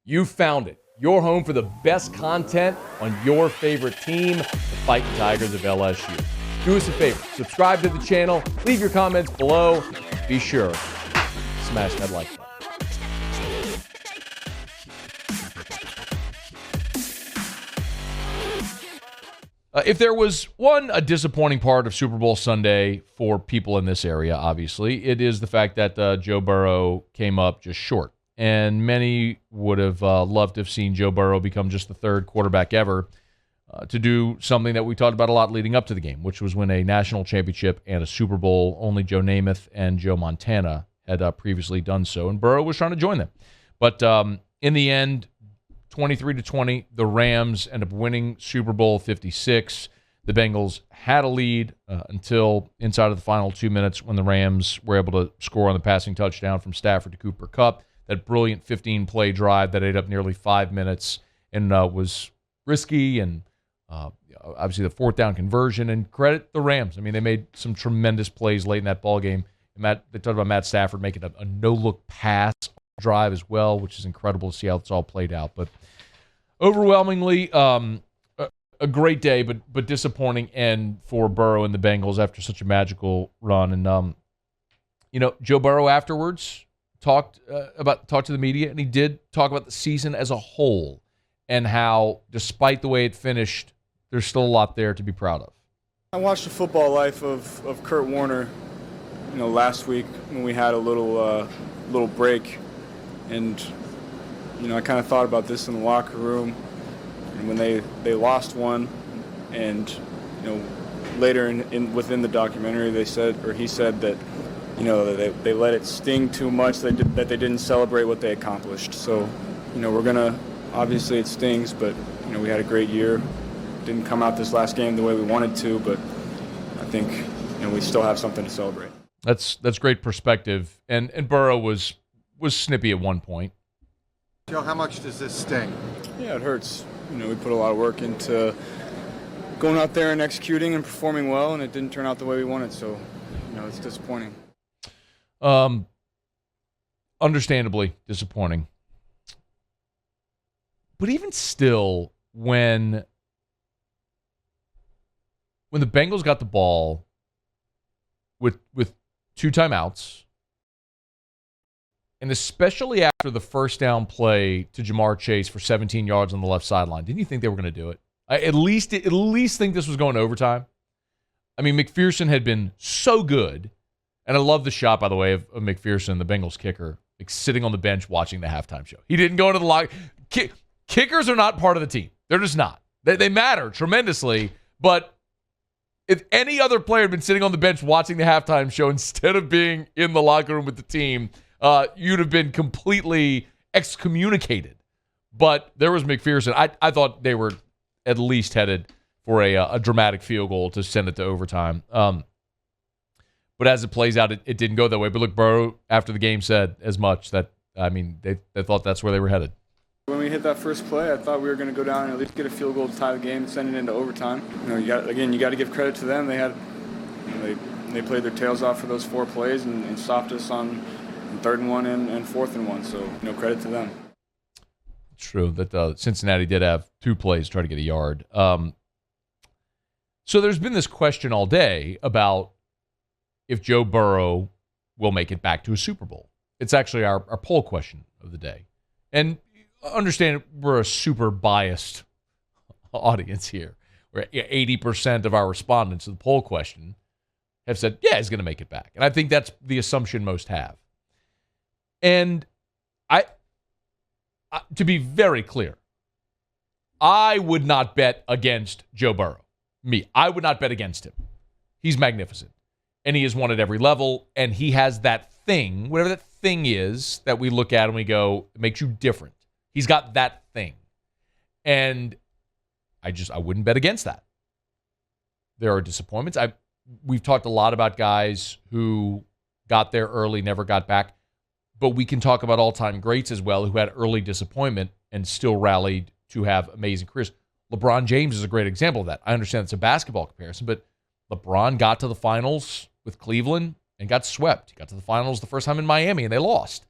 You found it. Your home for the best content on your favorite team, the Fighting Tigers of LSU. Do us a favor. Subscribe to the channel. Leave your comments below. Be sure to smash that like button. If there was a disappointing part of Super Bowl Sunday for people in this area, obviously, it is the fact that Joe Burrow came up just short. And many would have loved to have seen Joe Burrow become just the third quarterback ever to do something that we talked about a lot leading up to the game, which was win a national championship and a Super Bowl. Only Joe Namath and Joe Montana had previously done so, and Burrow was trying to join them. But in the end, 23-20, the Rams end up winning Super Bowl 56. The Bengals had a lead until inside of the final 2 minutes when the Rams were able to score on the passing touchdown from Stafford to Cooper Kupp. That brilliant 15-play drive that ate up nearly 5 minutes and was risky, and obviously the fourth down conversion. And credit the Rams. I mean, they made some tremendous plays late in that ball game. They talked about Matt Stafford making a no-look pass drive as well, which is incredible to see how it's all played out. But overwhelmingly, a great day, but disappointing end for Burrow and the Bengals after such a magical run. And Joe Burrow afterwards talked to the media, and he did talk about the season as a whole and how, despite the way it finished, there's still a lot there to be proud of. I watched the football life of Kurt Warner, last week when we had a little break, and I kind of thought about this in the locker room, and when they lost one, and later within the documentary he said that they let it sting too much, that they didn't celebrate what they accomplished. So, we're going to, obviously it stings, but, we had a great year. Didn't come out this last game the way we wanted to, but I think, we still have something to celebrate. That's great perspective. And Burrow was snippy at one point. Joe, how much does this sting? Yeah, it hurts. We put a lot of work into going out there and executing and performing well, and it didn't turn out the way we wanted, so, it's disappointing. Understandably disappointing. But even still, when the Bengals got the ball with 2 timeouts, and especially after the first down play to Jamar Chase for 17 yards on the left sideline, didn't you think they were going to do it? I at least think this was going to overtime. I mean, McPherson had been so good. And I love the shot, by the way, of McPherson, the Bengals kicker, sitting on the bench watching the halftime show. He didn't go into the locker. Kickers are not part of the team. They're just not. They matter tremendously. But if any other player had been sitting on the bench watching the halftime show instead of being in the locker room with the team, you'd have been completely excommunicated. But there was McPherson. I thought they were at least headed for a dramatic field goal to send it to overtime. But as it plays out, it didn't go that way. But look, Burrow, after the game, said as much that, they thought that's where they were headed. When we hit that first play, I thought we were going to go down and at least get a field goal to tie the game and send it into overtime. You got to give credit to them. They played their tails off for those 4 plays and stopped us on 3rd and 1 and 4th and 1. So, credit to them. It's true that Cincinnati did have 2 plays to try to get a yard. So there's been this question all day about if Joe Burrow will make it back to a Super Bowl. It's actually our poll question of the day. And understand we're a super biased audience here, where 80% of our respondents to the poll question have said, yeah, he's going to make it back. And I think that's the assumption most have. And I to be very clear, I would not bet against Joe Burrow. I would not bet against him. He's magnificent. And he has won at every level. And he has that thing, whatever that thing is, that we look at and we go, it makes you different. He's got that thing. And I wouldn't bet against that. There are disappointments. We've talked a lot about guys who got there early, never got back. But we can talk about all-time greats as well who had early disappointment and still rallied to have amazing careers. LeBron James is a great example of that. I understand it's a basketball comparison, but LeBron got to the finals with Cleveland and got swept. He got to the finals the first time in Miami, and they lost.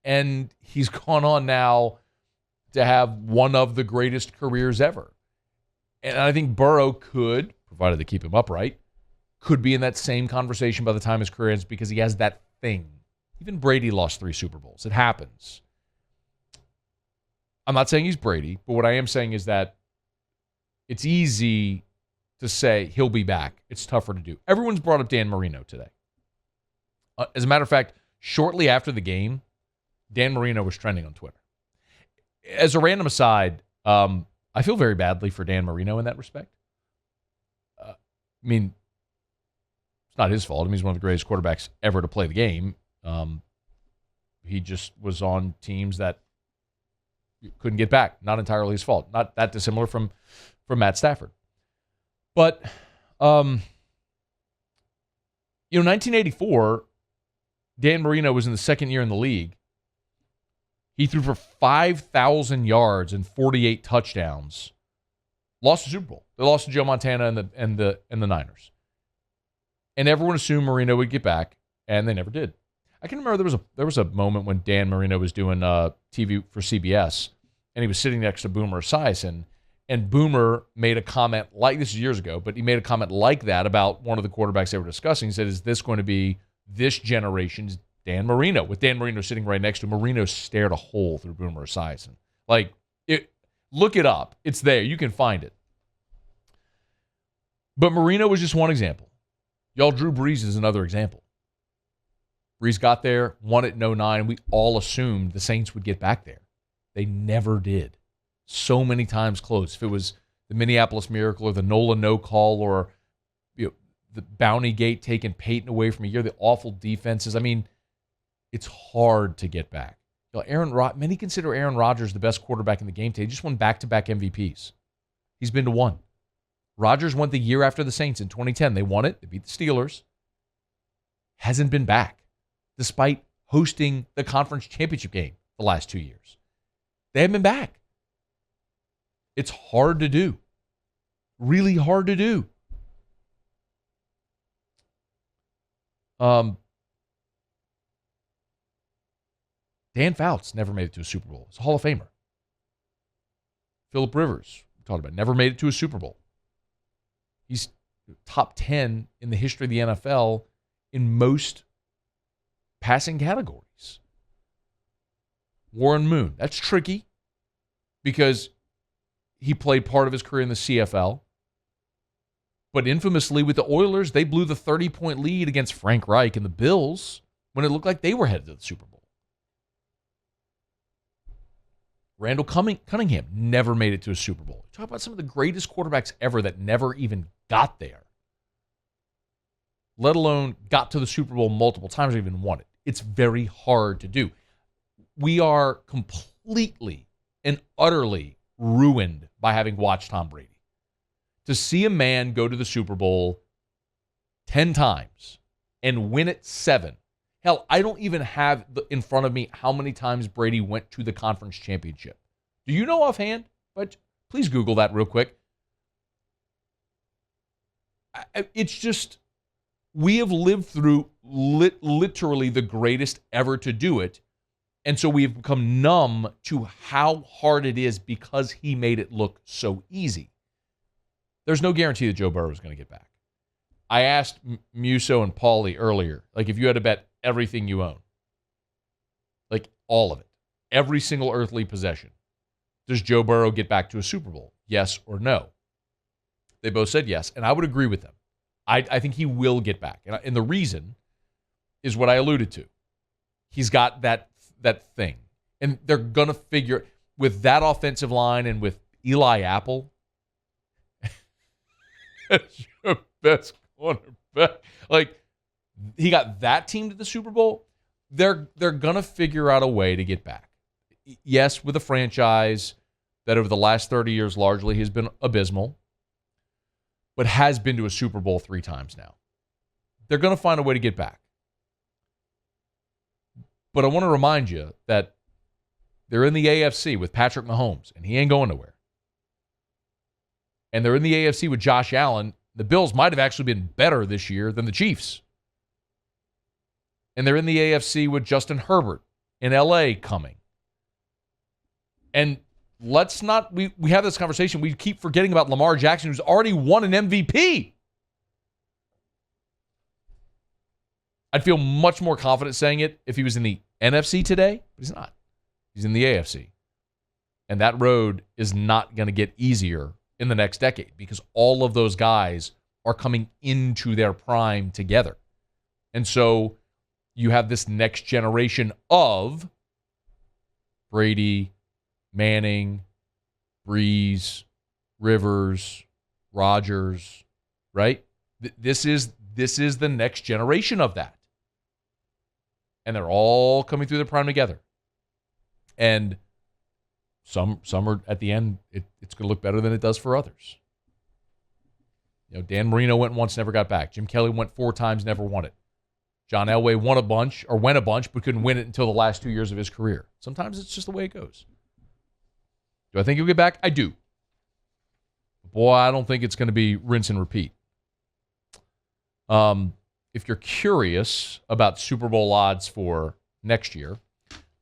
And he's gone on now to have one of the greatest careers ever. And I think Burrow could, provided they keep him upright, could be in that same conversation by the time his career ends because he has that thing. Even Brady lost 3 Super Bowls. It happens. I'm not saying he's Brady, but what I am saying is that it's easy to say he'll be back. It's tougher to do. Everyone's brought up Dan Marino today. As a matter of fact, shortly after the game, Dan Marino was trending on Twitter. As a random aside, I feel very badly for Dan Marino in that respect. I mean, it's not his fault. I mean, he's one of the greatest quarterbacks ever to play the game. He just was on teams that couldn't get back. Not entirely his fault. Not that dissimilar from Matt Stafford. But, 1984, Dan Marino was in the second year in the league. He threw for 5,000 yards and 48 touchdowns. Lost the Super Bowl. They lost to Joe Montana and the Niners. And everyone assumed Marino would get back, and they never did. I can remember there was a moment when Dan Marino was doing TV for CBS, and he was sitting next to Boomer Esiason, and Boomer made a comment like, this is years ago, but he made a comment like that about one of the quarterbacks they were discussing. He said, is this going to be this generation's Dan Marino? With Dan Marino sitting right next to him, Marino stared a hole through Boomer Esiason. Look it up. It's there. You can find it. But Marino was just one example. Y'all, Drew Brees is another example. Brees got there, won it in 2009. We all assumed the Saints would get back there. They never did. So many times close. If it was the Minneapolis Miracle or the Nola no call or the Bounty Gate taking Peyton away from a year, the awful defenses. I mean, it's hard to get back. Many consider Aaron Rodgers the best quarterback in the game today. He just won back-to-back MVPs. He's been to one. Rodgers went the year after the Saints in 2010. They won it. They beat the Steelers. Hasn't been back, despite hosting the conference championship game the last 2 years. They haven't been back. It's hard to do. Really hard to do. Dan Fouts never made it to a Super Bowl. He's a Hall of Famer. Phillip Rivers, we talked about, never made it to a Super Bowl. He's top 10 in the history of the NFL in most passing categories. Warren Moon, that's tricky because he played part of his career in the CFL. But infamously with the Oilers, they blew the 30-point lead against Frank Reich and the Bills when it looked like they were headed to the Super Bowl. Randall Cunningham never made it to a Super Bowl. Talk about some of the greatest quarterbacks ever that never even got there, let alone got to the Super Bowl multiple times or even won it. It's very hard to do. We are completely and utterly ruined by having watched Tom Brady. To see a man go to the Super Bowl 10 times and win it 7. Hell, I don't even have in front of me how many times Brady went to the conference championship. Do you know offhand? But please Google that real quick. It's just, we have lived through literally the greatest ever to do it. And so we've become numb to how hard it is because he made it look so easy. There's no guarantee that Joe Burrow is going to get back. I asked Musso and Paulie earlier, if you had to bet everything you own, all of it, every single earthly possession, does Joe Burrow get back to a Super Bowl? Yes or no? They both said yes, and I would agree with them. I think he will get back. And the reason is what I alluded to. He's got that thing. And they're going to figure, with that offensive line and with Eli Apple, that's your best cornerback. He got that team to the Super Bowl. They're going to figure out a way to get back. Yes, with a franchise that over the last 30 years largely has been abysmal, but has been to a Super Bowl 3 times now. They're going to find a way to get back. But I want to remind you that they're in the AFC with Patrick Mahomes, and he ain't going nowhere. And they're in the AFC with Josh Allen. The Bills might have actually been better this year than the Chiefs. And they're in the AFC with Justin Herbert in LA coming. And let's not, we have this conversation. We keep forgetting about Lamar Jackson, who's already won an MVP. I'd feel much more confident saying it if he was in the NFC today, but he's not. He's in the AFC. And that road is not going to get easier in the next decade because all of those guys are coming into their prime together. And so you have this next generation of Brady, Manning, Breeze, Rivers, Rodgers, right? This is the next generation of that. And they're all coming through their prime together. And some are at the end, it's going to look better than it does for others. You know, Dan Marino went once, never got back. Jim Kelly went 4 times, never won it. John Elway won a bunch, but couldn't win it until the last 2 years of his career. Sometimes it's just the way it goes. Do I think he'll get back? I do. Boy, I don't think it's going to be rinse and repeat. If you're curious about Super Bowl odds for next year,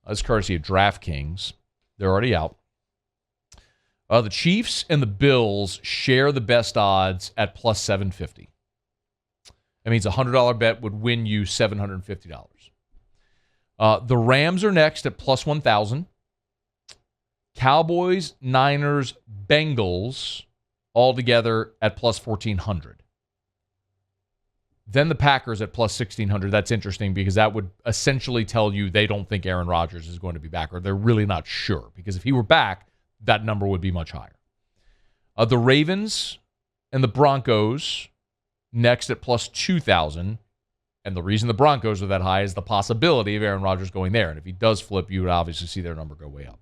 it's courtesy of DraftKings. They're already out. The Chiefs and the Bills share the best odds at plus 750. That means a $100 bet would win you $750. The Rams are next at plus 1,000. Cowboys, Niners, Bengals all together at plus 1,400. Then the Packers at plus 1,600. That's interesting because that would essentially tell you they don't think Aaron Rodgers is going to be back, or they're really not sure. Because if he were back, that number would be much higher. The Ravens and the Broncos next at plus 2,000. And the reason the Broncos are that high is the possibility of Aaron Rodgers going there. And if he does flip, you would obviously see their number go way up.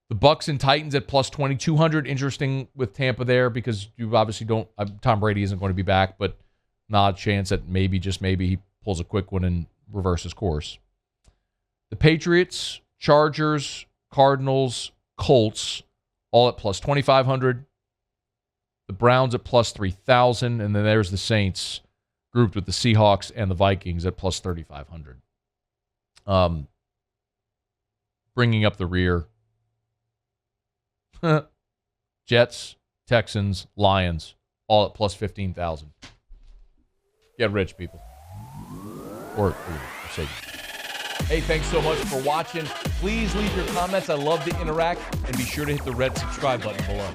The Bucks and Titans at plus 2,200. Interesting with Tampa there because you obviously don't. Tom Brady isn't going to be back, but not a chance that maybe, just maybe, he pulls a quick one and reverses course. The Patriots, Chargers, Cardinals, Colts, all at plus 2,500. The Browns at plus 3,000. And then there's the Saints grouped with the Seahawks and the Vikings at plus 3,500. Bringing up the rear. Jets, Texans, Lions, all at plus 15,000. Get rich, people. Or say. Hey, thanks so much for watching. Please leave your comments. I love to interact. And be sure to hit the red subscribe button below.